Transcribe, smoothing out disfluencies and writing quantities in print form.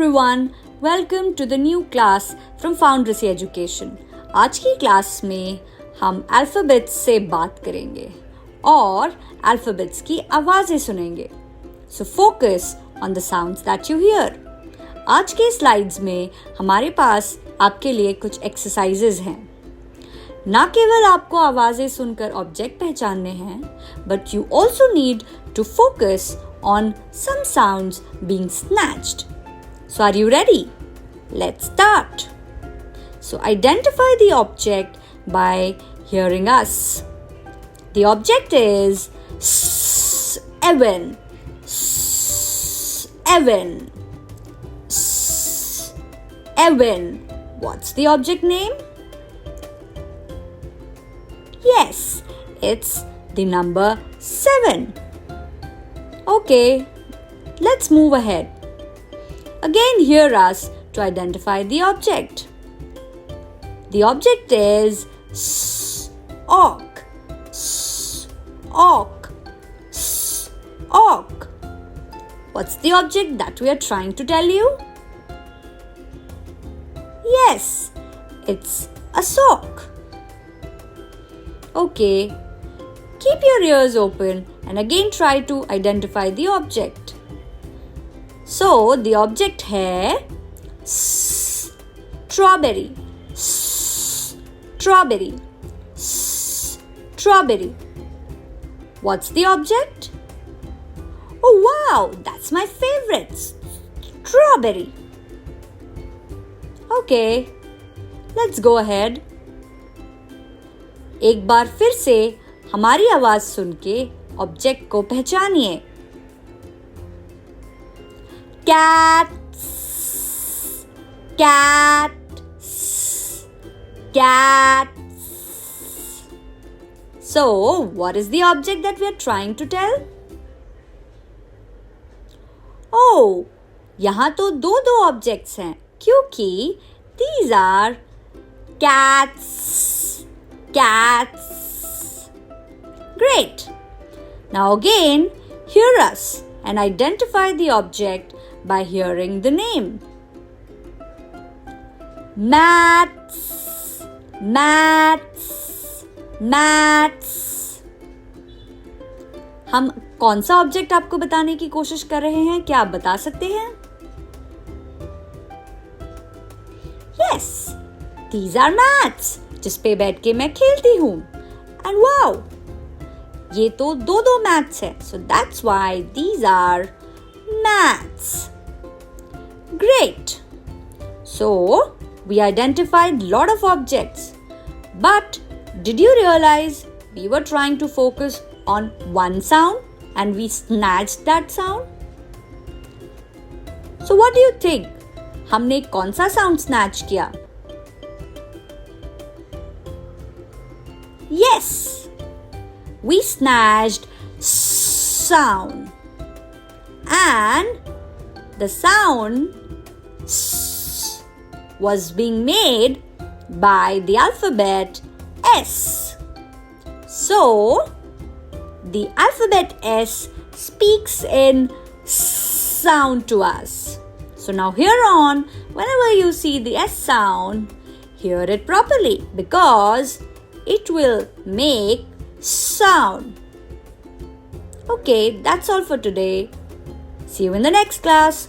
everyone, welcome to the new class from Foundry Education. आज की class में हम अल्फ़ाबेट्स से बात करेंगे और अल्फ़ाबेट्स की आवाज़ें सुनेंगे. So focus on the sounds that you hear. आज के स्लाइड्स में हमारे पास आपके लिए कुछ एक्सरसाइजेज हैं. ना केवल आपको आवाज़ें सुनकर ऑब्जेक्ट पहचानने हैं, but you also need to focus on some sounds being snatched. So are you ready? Let's start. So identify the object by hearing us. The object is Evan. Evan. Evan. What's the object name? Yes, it's the number 7. Okay, let's move ahead. Again, hear us to identify the object. The object is auk. Auk. Auk. What's the object that we are trying to tell you? Yes, it's a sock. Okay, keep your ears open and again try to identify the object. So, the object है strawberry. Strawberry. Strawberry. What's the object? Oh wow, that's my favorite. Strawberry. Okay, let's go ahead. एक बार फिर से हमारी आवाज सुन के object को पहचानिए. Cats. Cats. Cats. So, what is the object that we are trying to tell? Oh, यहाँ तो दो ऑब्जेक्ट्स हैं क्योंकि these are cats. Cats. Great. Now again, hear us and identify the object by hearing the name. Mats. Mats. Mats. हम कौन सा object आपको बताने की कोशिश कर रहे हैं? क्या आप बता सकते हैं? Yes, these are mats. जिस पे बैठ के मैं खेलती हूँ. And wow, ये तो दो मैथ्स है. So that's why these are mats. Great. So we identified lot of objects. But did you realize we were trying to focus on one sound and we snatched that sound? So what do you think? हमने कौन सा sound snatch किया? Yes, we snatched sound. And the sound was being made by the alphabet S. So, the alphabet S speaks in sound to us. So now here on, whenever you see the S sound, hear it properly because it will make sound. Okay, that's all for today. See you in the next class.